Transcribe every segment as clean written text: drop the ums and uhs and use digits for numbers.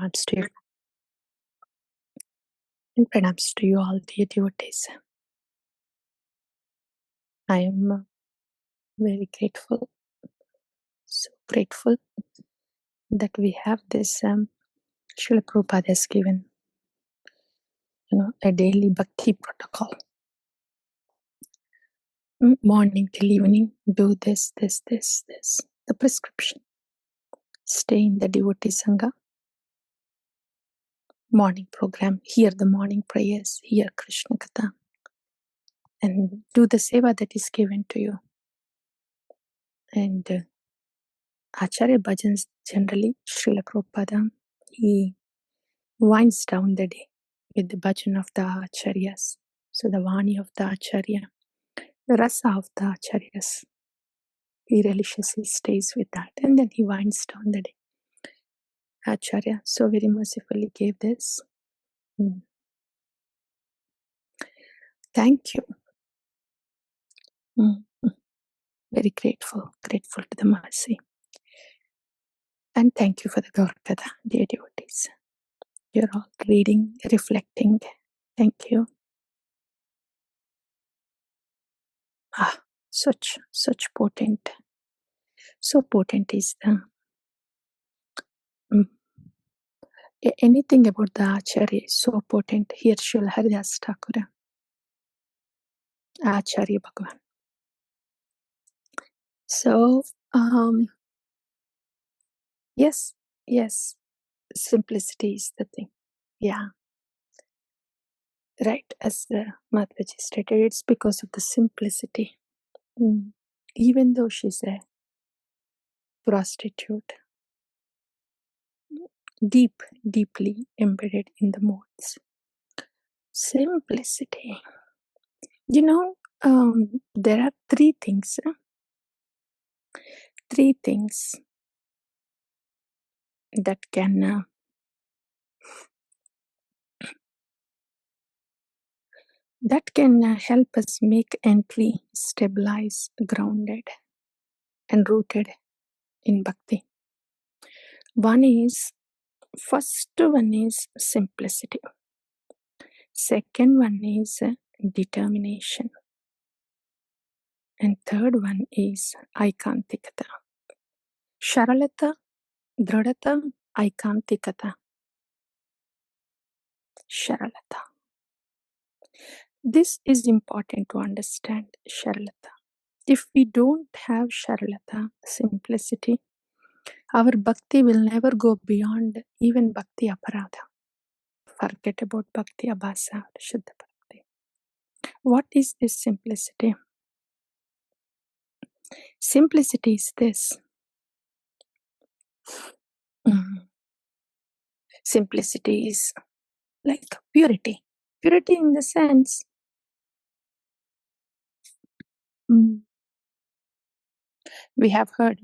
pranams to you. And pranams to you all, dear devotees. I am very grateful, so grateful that we have this Śrīla Prabhupāda has given, a daily bhakti protocol. Morning till evening, do this. The prescription. Stay in the devotee sangha. Morning program. Hear the morning prayers. Hear Krishna-kathā. And do the seva that is given to you. And ācāryas bhajans generally, Śrīla Prabhupāda, he winds down the day with the bhajan of the ācāryas. So the vani of the ācārya, the rasa of the ācāryas. He relishes, he stays with that, and then he winds down the day. Ācārya so very mercifully gave this. Thank you. Very grateful to the mercy. And thank you for the Gaur-katha, dear devotees. You're all reading, reflecting. Thank you. Such potent. So potent is the anything about the ācārya is so potent. Here Śrīla Haridas Thakura, ācārya Bhagavan. So yes, simplicity is the thing. Yeah, right. As the Mataji stated, it's because of the simplicity. Even though she's a prostitute, deeply embedded in the modes. Simplicity. There are three things that can help us make entry stabilize, grounded and rooted in bhakti. First one is simplicity. Second one is determination. And third one is ācāntikata. Sharalata, dradata, ācāntikata. Sharalata. This is important to understand, Sharalata. If we don't have Sharalata, simplicity, our bhakti will never go beyond even bhakti aparadha. Forget about bhakti abhasa or shuddha bhakti. What is this simplicity? Simplicity is this. Simplicity is like purity. Purity in the sense, we have heard,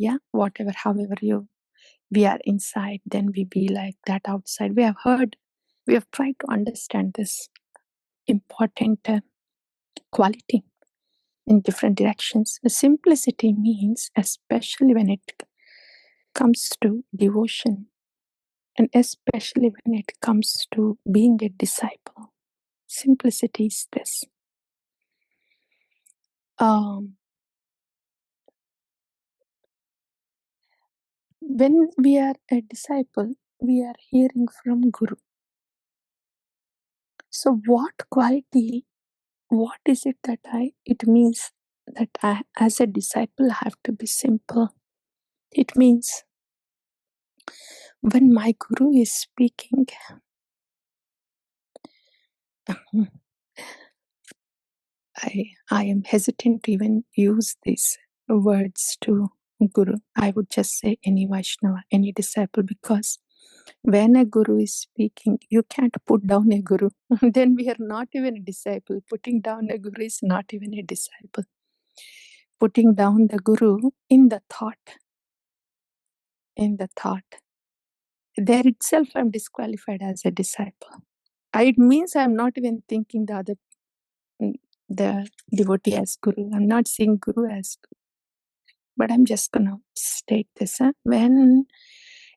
however we are inside, then we be like that outside. We have heard, we have tried to understand this important quality in different directions. Simplicity means, especially when it comes to devotion, and especially when it comes to being a disciple, simplicity is this. When we are a disciple, we are hearing from Guru. So what is it that it means that I, as a disciple, have to be simple? It means when my Guru is speaking, I am hesitant to even use these words to Guru. I would just say any Vaiṣṇava, any disciple, because when a Guru is speaking, you can't put down a Guru. Then we are not even a disciple. Putting down a Guru is not even a disciple. Putting down the Guru in the thought. There itself I'm disqualified as a disciple. It means I'm not even thinking the devotee as Guru. I'm not seeing Guru as Guru. But I'm just going to state this. When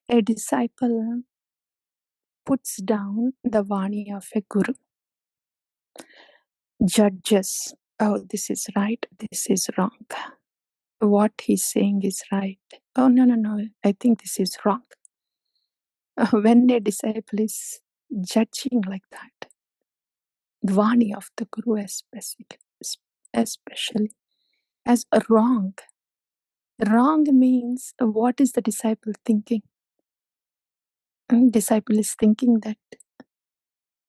a disciple puts down the Vani of a Guru, judges, oh, this is right, this is wrong. What he's saying is right. Oh, no, I think this is wrong. When a disciple is judging like that, the Vani of the Guru especially as a wrong. Wrong means what is the disciple thinking? Disciple is thinking that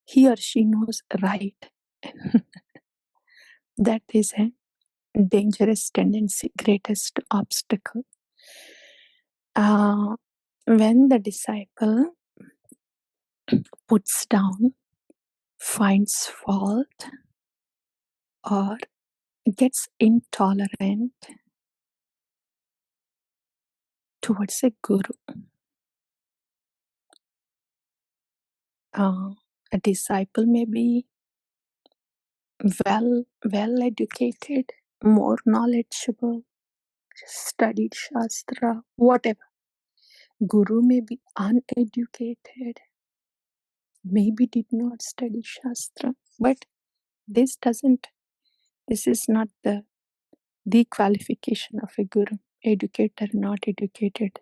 he or she knows right. That is a dangerous tendency, greatest obstacle. When the disciple puts down, finds fault, or gets intolerant towards a guru, a disciple may be well educated, more knowledgeable, studied Shastra, whatever. Guru may be uneducated, maybe did not study Shastra, but this is not the qualification of a Guru. Educated, not educated,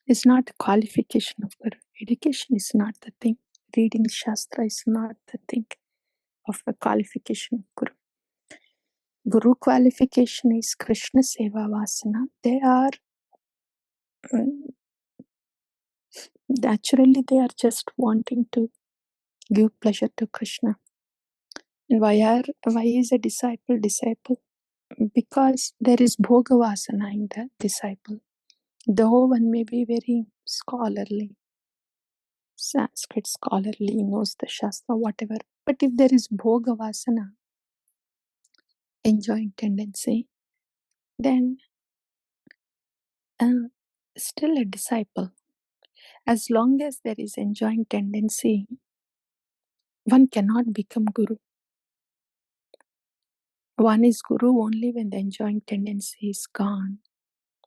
is not the qualification of Guru. Education is not the thing. Reading Shastra is not the thing of a qualification of Guru. Guru qualification is Krishna Seva Vasana. They are naturally they are just wanting to give pleasure to Krishna. And why is a disciple? Because there is bhoga vasana in the disciple. Though one may be very scholarly, Sanskrit scholarly, knows the Shastra, whatever, but if there is bhoga vasana, enjoying tendency, then still a disciple. As long as there is enjoying tendency, one cannot become Guru. One is Guru only when the enjoying tendency is gone.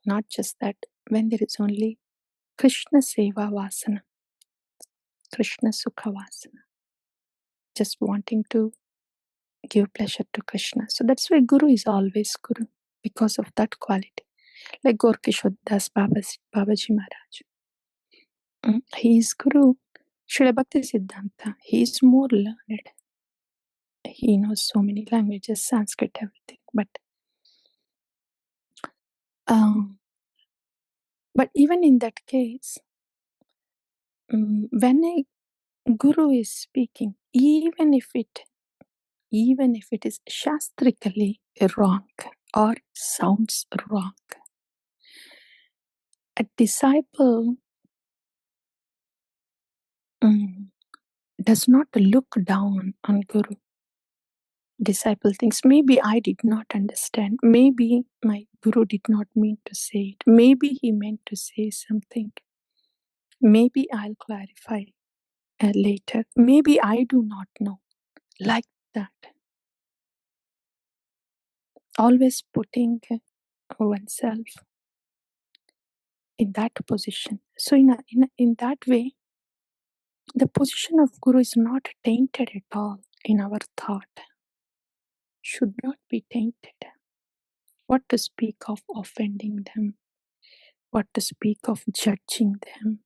Not just that, when there is only Krishna Seva Vasana, Krishna Sukha Vasana, just wanting to give pleasure to Krishna. So that's why Guru is always Guru, because of that quality. Like Gaur Kishore Das Babaji Maharaj. He is Guru. Śrīla Bhakti Siddhanta, he is more learned. He knows so many languages, Sanskrit, everything. But even in that case, when a Guru is speaking, even if it is shastrically wrong or sounds wrong, a disciple does not look down on Guru. Disciple thinks, maybe I did not understand. Maybe my Guru did not mean to say it. Maybe he meant to say something. Maybe I'll clarify later. Maybe I do not know. Like that. Always putting oneself in that position. So in that way, the position of Guru is not tainted at all in our thought. Should not be tainted. What to speak of offending them? What to speak of judging them?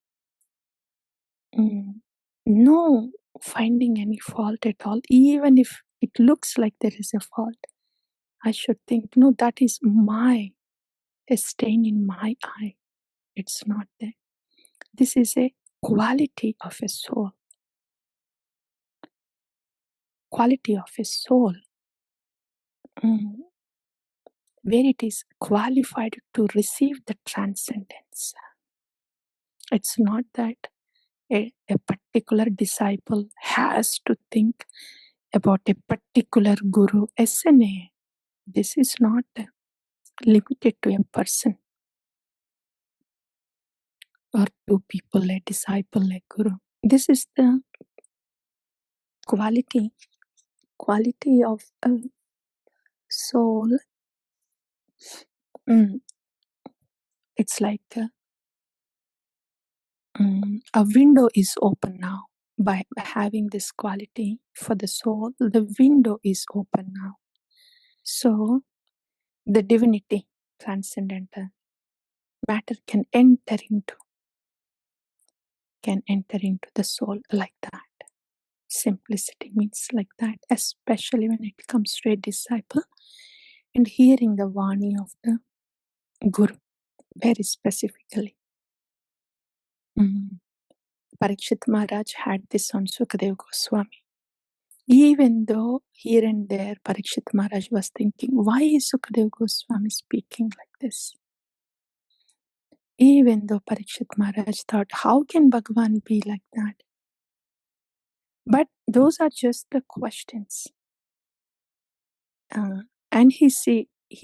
No finding any fault at all. Even if it looks like there is a fault, I should think, no, that is a stain in my eye. It's not there. This is a quality of a soul. Quality of a soul. Where it is qualified to receive the transcendence. It's not that a particular disciple has to think about a particular Guru. SNA. This is not limited to a person or two people, a disciple, a Guru. This is the quality of a soul. It's like a window is open now. By having this quality for the soul, the window is open now. So the divinity, transcendental matter can enter into the soul like that. Simplicity means like that, especially when it comes to a disciple and hearing the Vani of the Guru very specifically. Parikshit Maharaj had this on Sukadev Goswami. Even though here and there Parikshit Maharaj was thinking, why is Sukadev Goswami speaking like this? Even though Parikshit Maharaj thought, how can Bhagavan be like that? But those are just the questions. And he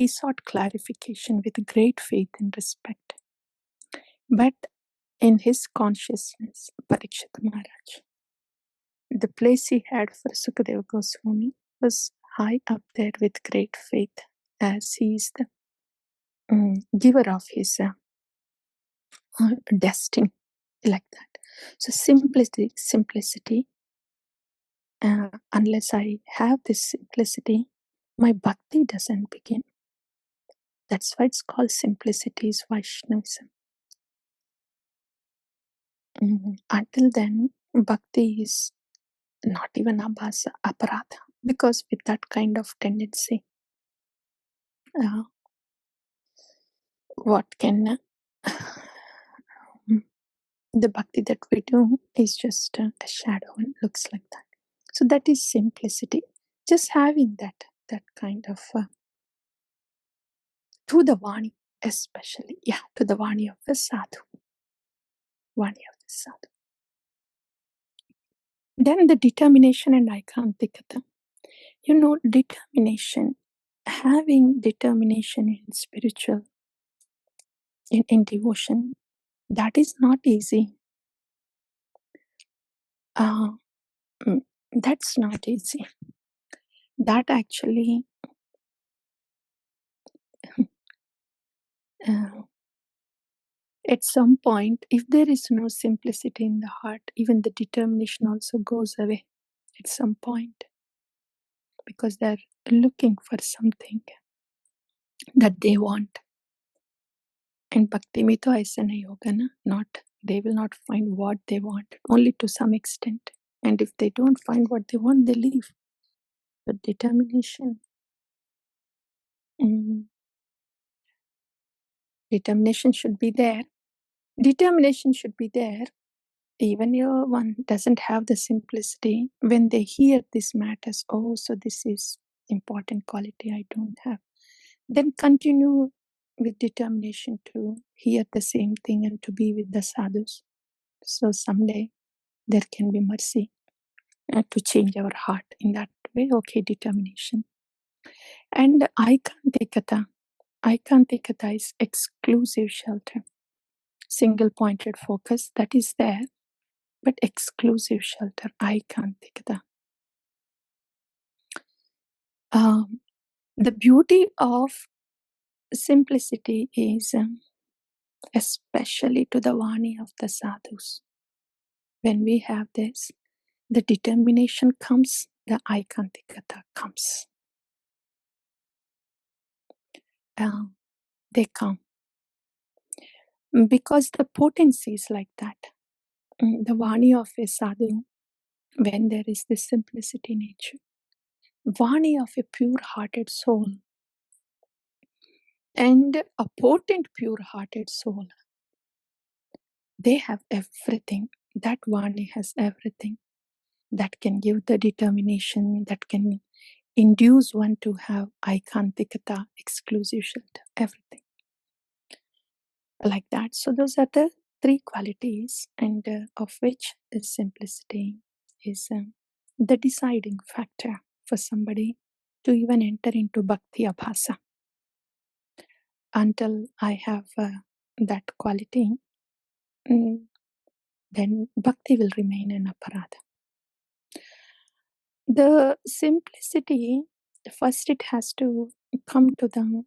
sought clarification with great faith and respect. But in his consciousness, Parikshit Maharaj, the place he had for Sukadeva Goswami was high up there with great faith, as he is the giver of his destiny, like that. So simplicity, unless I have this simplicity, my bhakti doesn't begin. That's why it's called simplicity is Vaishnavism. Until then, bhakti is not even abhasa, aparadha, because with that kind of tendency, what can the bhakti that we do is just a shadow and looks like that. So that is simplicity. Just having that kind of to the Vani, especially, to the Vani of the sadhu. Vani of the sadhu. Then the determination and ācāntikata. Determination, having determination in spiritual, in devotion, that is not easy. That's not easy. That actually at some point, if there is no simplicity in the heart, even the determination also goes away at some point, because they're looking for something that they want. And bhakti mein to aisa nahi hoga na, they will not find what they want, only to some extent. And if they don't find what they want, they leave. But determination should be there. Determination should be there. Even if one doesn't have the simplicity, when they hear these matters, so this is important quality I don't have, then continue with determination to hear the same thing and to be with the sadhus. So someday there can be mercy to change our heart in that way. Okay, determination. And ācāntikata is exclusive shelter. Single pointed focus, that is there, but exclusive shelter, ācāntikata. The beauty of simplicity is especially to the Vani of the sadhus. When we have this, the determination comes, the ācāntikata comes. They come. Because the potency is like that. The Vani of a sadhu, when there is this simplicity nature, Vani of a pure-hearted soul, and a potent pure-hearted soul, they have everything. That Vani has everything that can give the determination, that can induce one to have ācāntikata, exclusive shelter, everything. Like that. So those are the three qualities, and of which the simplicity is the deciding factor for somebody to even enter into bhakti abhasa. Until I have that quality, then bhakti will remain an aparadha. The simplicity, first it has to come to the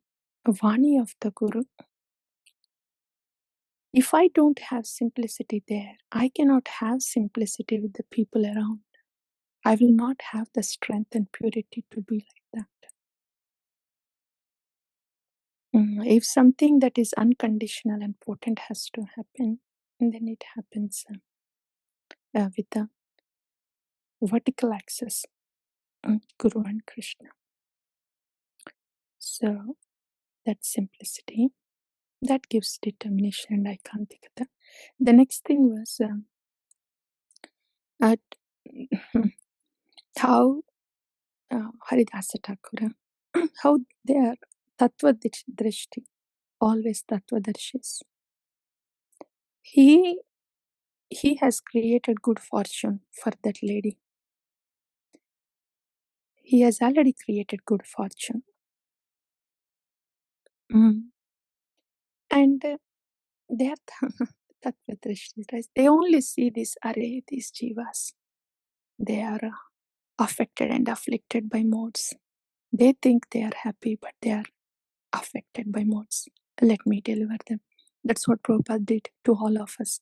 Vani of the Guru. If I don't have simplicity there, I cannot have simplicity with the people around. I will not have the strength and purity to be like that. If something that is unconditional and potent has to happen, then it happens with the vertical axis, Guru and Krishna. So that simplicity, that gives determination and ācāntikata. The next thing was how Haridasa Thakura, how they are tattva drishti, always tattva darshis. He has created good fortune for that lady. He has already created good fortune. And they are tattva drishti, right? They only see these jivas. They are affected and afflicted by modes. They think they are happy, but they are affected by modes. Let me deliver them. That's what Prabhupada did to all of us.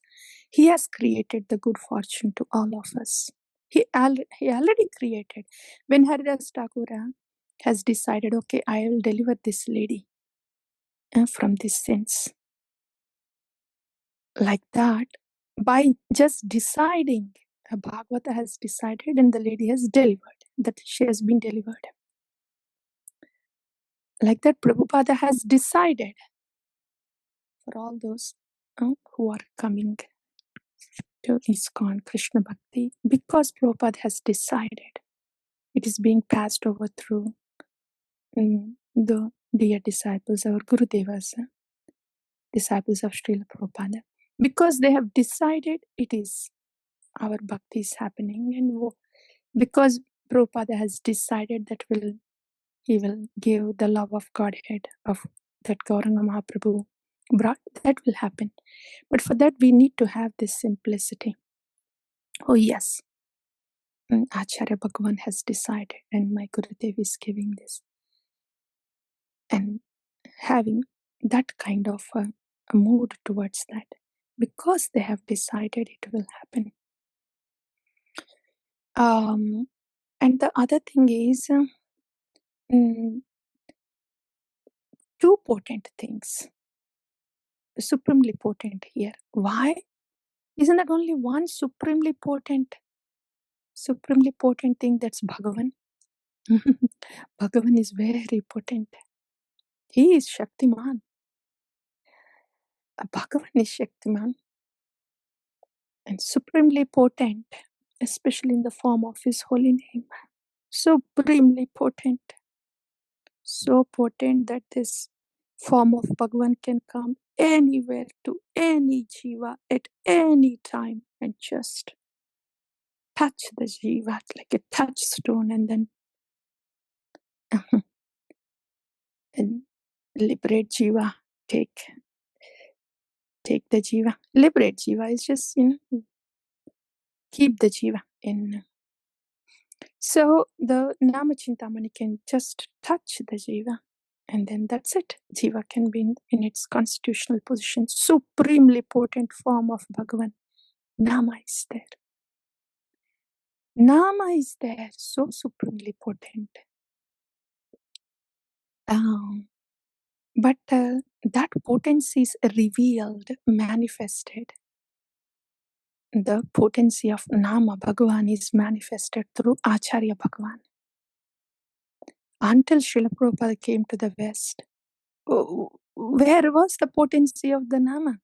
He has created the good fortune to all of us. He already created. When Haridas Thakura has decided, okay, I will deliver this lady from these sins. Like that, by just deciding, Bhagavata has decided and the lady has delivered, that she has been delivered. Like that, Prabhupada has decided for all those who are coming to ISKCON Krishna Bhakti, because Prabhupada has decided, it is being passed over through the dear disciples, our Guru Devas, disciples of Śrīla Prabhupāda. Because they have decided, it is our bhakti is happening, and because Prabhupada has decided that he will give the love of Godhead of that Gauranga Mahaprabhu brought, that will happen. But for that we need to have this simplicity. Oh yes, Ācārya Bhagavan has decided and my Gurudev is giving this. And having that kind of a mood towards that. Because they have decided, it will happen. And the other thing is two potent things. Supremely potent here. Why? Isn't that only one supremely potent thing? That's Bhagavan. Bhagavan is very potent. He is Shaktiman. Bhagavan is Shaktiman. And supremely potent, especially in the form of his holy name. Supremely potent. So potent that this form of Bhagavan can come anywhere to any jiva at any time and just touch the jiva like a touchstone and then and liberate jiva, take the jiva. Liberate jiva is just, keep the jiva in. So the Nama Chintamani can just touch the jiva and then that's it. Jiva can be in its constitutional position. Supremely potent form of Bhagavan. Nama is there. Nama is there, so supremely potent. But that potency is revealed, manifested. The potency of Nama Bhagavan is manifested through ācāriya Bhagavan. Until Śrīla Prabhupāda came to the West, where was the potency of the Nama?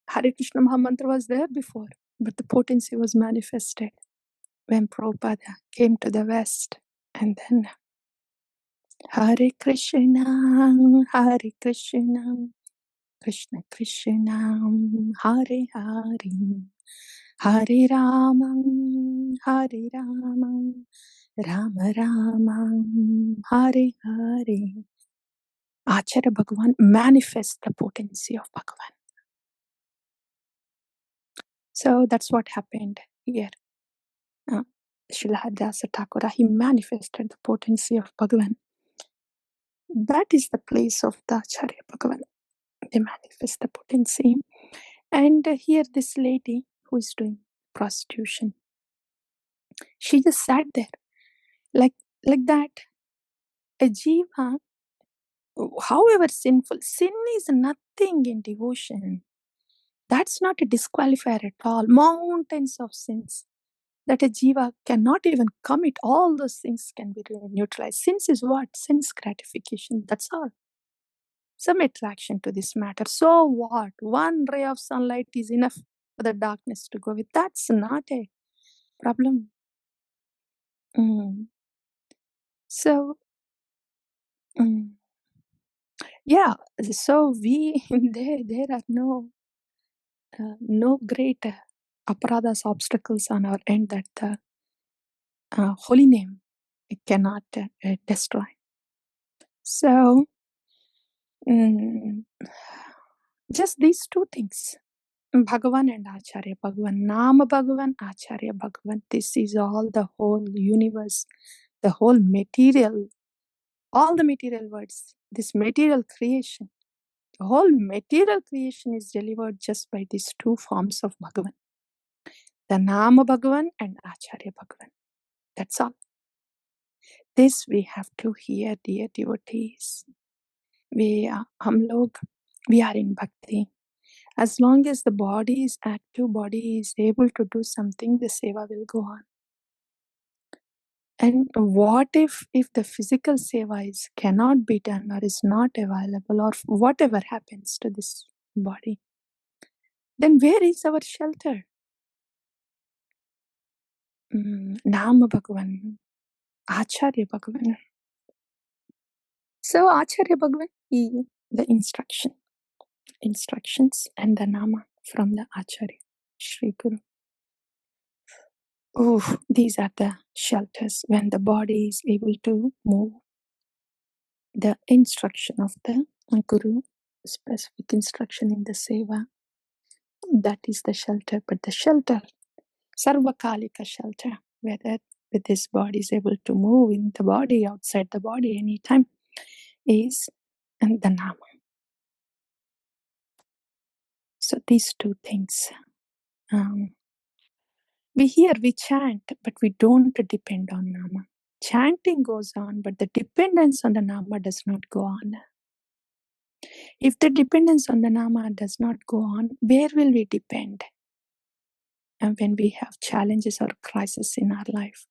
Hare Krishna Mahamantra was there before, but the potency was manifested when Prabhupada came to the West. And then Hare Krishna, Krishna Krishna, Hare Hare, Hare Rama, Rama Rama, Hare Hare. Ācārya Bhagavan manifests the potency of Bhagavan. So that's what happened here. Śrīla Dasa Thakura, he manifested the potency of Bhagavan. That is the place of the ācārya Bhagavan. They manifest the potency. And here this lady who is doing prostitution, she just sat there like that. A jiva, however sinful, sin is nothing in devotion. That's not a disqualifier at all. Mountains of sins that a jiva cannot even commit, all those things can be neutralized. Sins is what? Sense gratification. That's all. Some attraction to this matter. So what? One ray of sunlight is enough for the darkness to go with. That's not a problem. So, yeah. So there are no great aparadas, obstacles on our end that the holy name cannot destroy. So, just these two things, Bhagavan and Ācārya Bhagavan, Nama Bhagavan, Ācārya Bhagavan. This is all the whole universe, the whole material, all the material words, this material creation. The whole material creation is delivered just by these two forms of Bhagavan. The Nama Bhagavan and Ācārya Bhagavan. That's all. This we have to hear, dear devotees. We are in bhakti. As long as the body is active, body is able to do something, the seva will go on. And what if the physical seva cannot be done or is not available, or whatever happens to this body? Then where is our shelter? Nama Bhagavan, Ācārya Bhagavan. So Ācārya Bhagavan is the instructions and the Nama from the Ācārya, Shri Guru. These are the shelters when the body is able to move. The instruction of the Guru, specific instruction in the seva, that is the shelter. But the shelter, sarvakalika shelter, whether with this body is able to move in the body, outside the body, anytime, is the Nama. So these two things. We chant, but we don't depend on Nama. Chanting goes on, but the dependence on the Nama does not go on. If the dependence on the Nama does not go on, where will we depend? And when we have challenges or crises in our life.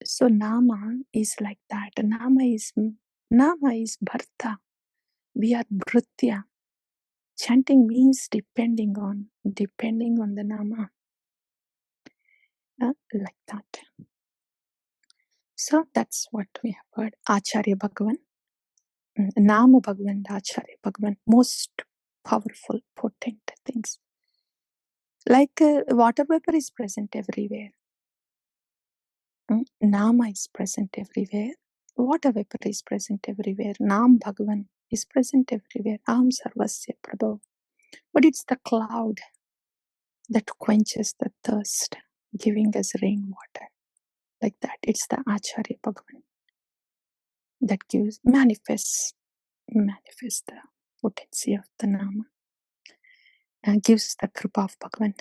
So Nama is like that. Nama is Bharta. We are Bhritya. Chanting means depending on the Nama. Like that. So that's what we have heard. Ācārya Bhagavan. Nama Bhagavan, Ācārya Bhagavan. Most powerful, potent things. Like water vapor is present everywhere. Nama is present everywhere. Water vapor is present everywhere. Nam Bhagavan is present everywhere. Aham Sarvasya Prabhu. But it's the cloud that quenches the thirst, giving us rainwater. Like that. It's the Ācārya Bhagavan that manifests the potency of the Nama and gives the Kripa of Bhagavan.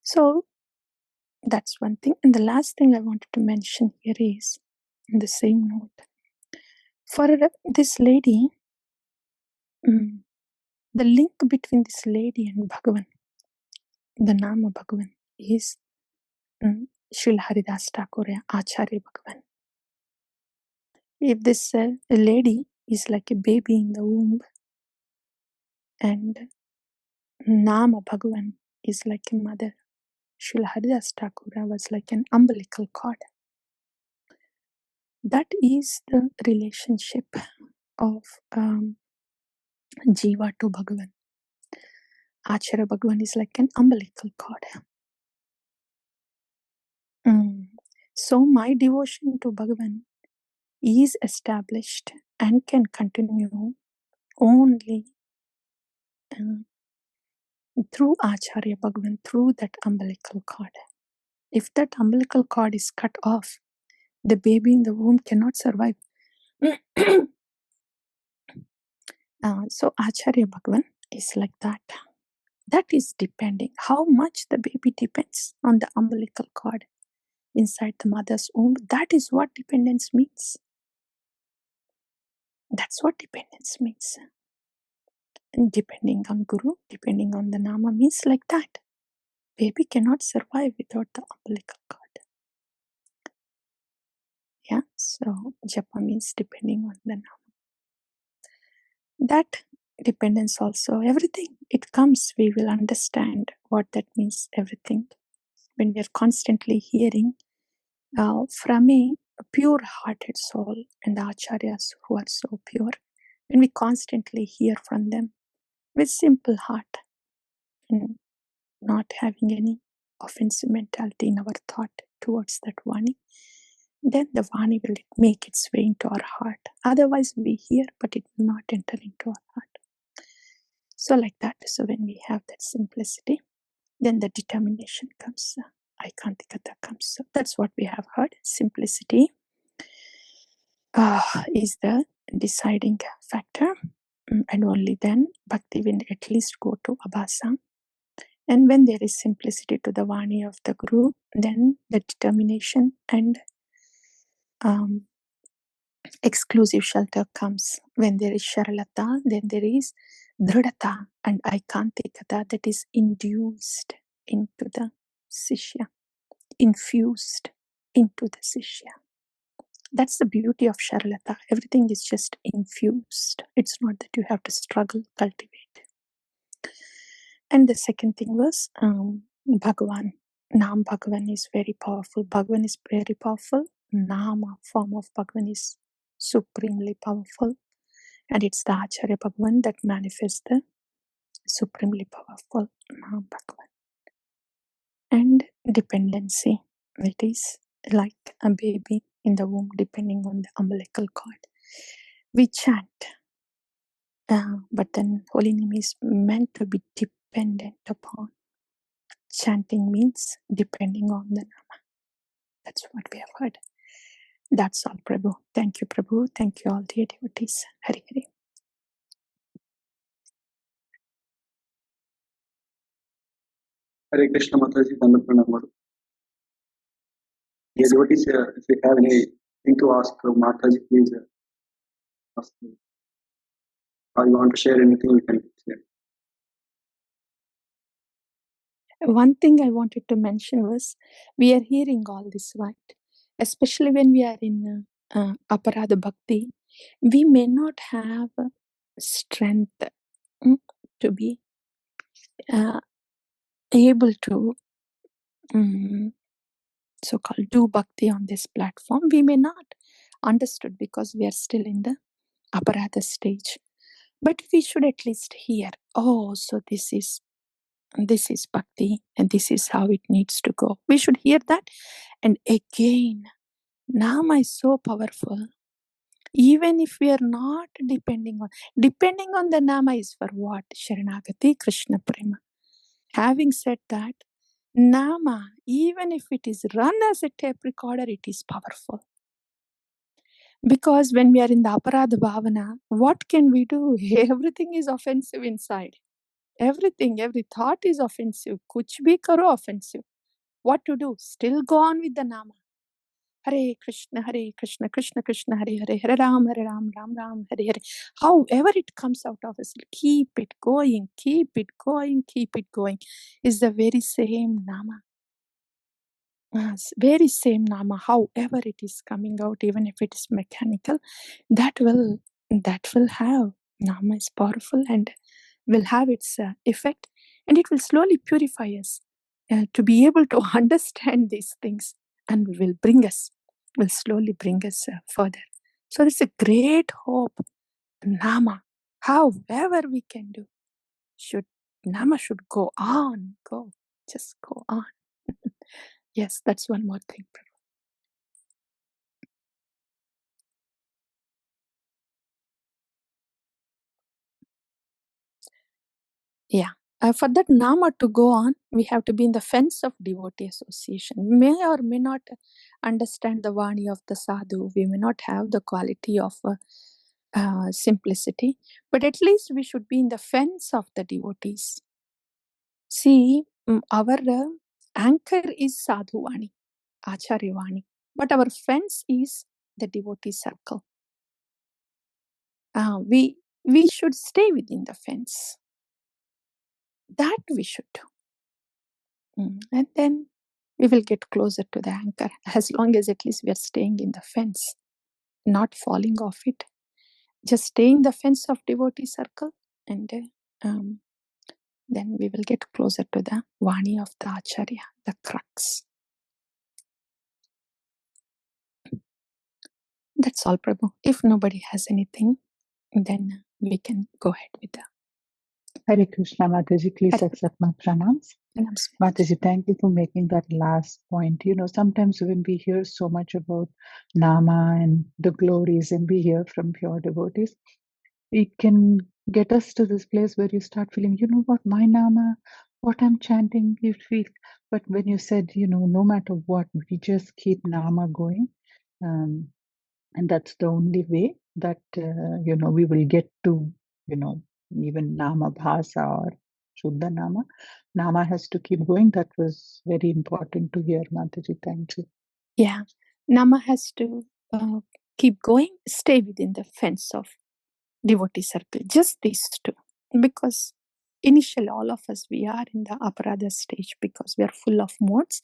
So that's one thing. And the last thing I wanted to mention here is, in the same note, for this lady, the link between this lady and Bhagavan, the Nama Bhagavan, is Śrīla Haridas Thakur, Ācārya Bhagavan. If this lady is like a baby in the womb, and Nama Bhagavan is like a mother, Śrīla Haridas Thakur was like an umbilical cord. That is the relationship of Jiva to Bhagavan. Ācārya Bhagavan is like an umbilical cord. So my devotion to Bhagavan is established and can continue only through Ācārya Bhagavan, through that umbilical cord. If that umbilical cord is cut off, the baby in the womb cannot survive. So Acharya Bhagavan is like that. That is depending. How much the baby depends on the umbilical cord inside the mother's womb. That is what dependence means. That's what dependence means. And depending on Guru, depending on the Nama means like that. Baby cannot survive without the umbilical cord. Yeah, so Japa means depending on the Nama. That dependence also, everything, it comes, we will understand what that means, everything. When we are constantly hearing from a pure-hearted soul and the ācāryas who are so pure, when we constantly hear from them with simple heart and not having any offensive mentality in our thought towards that Vani, then the Vani will make its way into our heart. Otherwise we hear, but it will not enter into our heart. So like that, so when we have that simplicity, then the determination comes, ācāra comes. So that's what we have heard. Simplicity is the deciding factor, and only then bhakti will at least go to abhasa. And when there is simplicity to the Vani of the Guru, then the determination and exclusive shelter comes. When there is Sharalata, then there is Dridata and ācāra that is induced into the Sishya, infused into the Sishya. That's the beauty of Sharalata. Everything is just infused. It's not that you have to struggle, cultivate. And the second thing was Bhagavan. Naam Bhagavan is very powerful. Bhagavan is very powerful. Nama form of Bhagavan is supremely powerful. And it's the Acharya Bhagavan that manifests the supremely powerful Naam Bhagavan. And dependency. It is like a baby in the womb depending on the umbilical cord. We chant. But then holy name is meant to be dependent upon. Chanting means depending on the Nama. That's what we have heard. That's all, Prabhu. Thank you, Prabhu. Thank you, all dear devotees. Hari Hari. Hare Krishna Mataji, Dandapranam. Dear devotees, if you have anything to ask Mataji, please ask me. Or you want to share anything, you can share. One thing I wanted to mention was, we are hearing all this, right? Especially when we are in aparadha bhakti, we may not have strength to be able to so-called do bhakti on this platform. We may not understood because we are still in the aparadha stage. But we should at least hear, oh, so this is bhakti and this is how it needs to go. We should hear that. And again, Nama is so powerful. Even if we are not depending on the Nama is for what? Sharanagati, Krishna Prema. Having said that, Nama, even if it is run as a tape recorder, it is powerful. Because when we are in the aparadha bhavana, what can we do? Everything is offensive inside. Everything, every thought is offensive. Kuch bhi karo offensive. What to do? Still go on with the Nama. Hare Krishna, Krishna Krishna, Hare Hare, Hare Ram, Ram Ram, Hare Hare. However it comes out of us, keep it going, keep it going, keep it going. Is the very same Nama. Very same Nama, however it is coming out, even if it is mechanical, that will have, Nama is powerful and will have its effect, and it will slowly purify us to be able to understand these things, and will slowly bring us further. So there's a great hope. Nama, however we can do, Nama should go on, just go on. Yes, that's one more thing. Yeah. For that Nama to go on, we have to be in the fence of devotee association. We may or may not understand the Vani of the sadhu. We may not have the quality of simplicity, but at least we should be in the fence of the devotees. See, our anchor is sadhuvani, ācāryavani, but our fence is the devotee circle. We should stay within the fence. That we should do. And then we will get closer to the anchor, as long as at least we are staying in the fence, not falling off it. Just stay in the fence of devotee circle, and then we will get closer to the Vani of the Ācārya, the crux. That's all, Prabhu. If nobody has anything, then we can go ahead with that. Hare Krishna, Mataji, please accept my pranams. Mataji, thank you for making that last point. You know, sometimes when we hear so much about Nama and the glories, and we hear from pure devotees, it can get us to this place where you start feeling, you know what, my Nama, what I'm chanting, you feel. But when you said, you know, no matter what, we just keep Nama going. And that's the only way that, you know, we will get to, you know, even Nama Bhasa or Shuddha Nama. Nama has to keep going. That was very important to hear, Mataji. Thank you. Yeah. Nama has to keep going, stay within the fence of devotee circle. Just these two. Because initially all of us, we are in the aparadha stage because we are full of modes.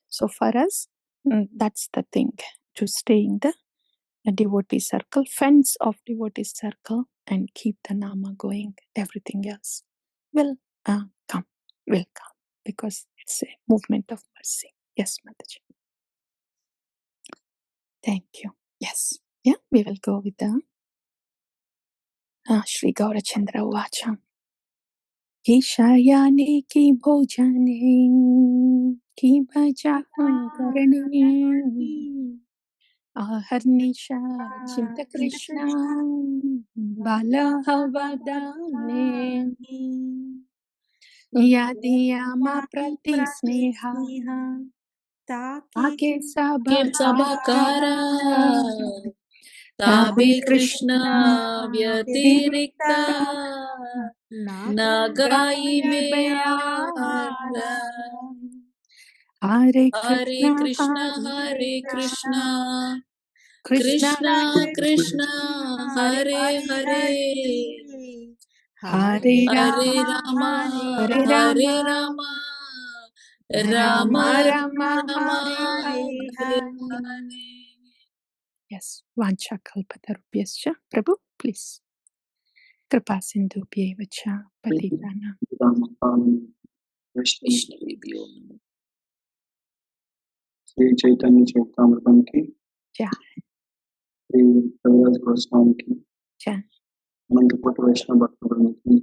So for us, that's the thing, to stay in the devotee circle, fence of devotee circle, and keep the Nama going. Everything else will come, because it's a movement of mercy. Yes, Mataji. Thank you. Yes. Yeah, we will go with the Shri Gaurachandra Uvacha. Ishayani ki bhojane ki bhajan karane Aharnisha Chinta Krishna Bala Havadane Yadiyama Prati Sneha Take Sabhakara Tabe Krishna Vyatirikta Nagai Meyara Hare Hare Krishna Krishna Krishna Hare Hare Hare Hare Rama Rama Rama Rama Hare Hare Hare. Yes, Vancha Kalpatarupyascha. Prabhu, please. Kripa Sindhubhyeva cha Patitana. Vaiṣṇavebhyo namo. Sri Chaitanya Charitamrita ki, Jai. Sri Kaviraj Goswami ki, Jai. Anantapur Vaishnava Bhakti ki,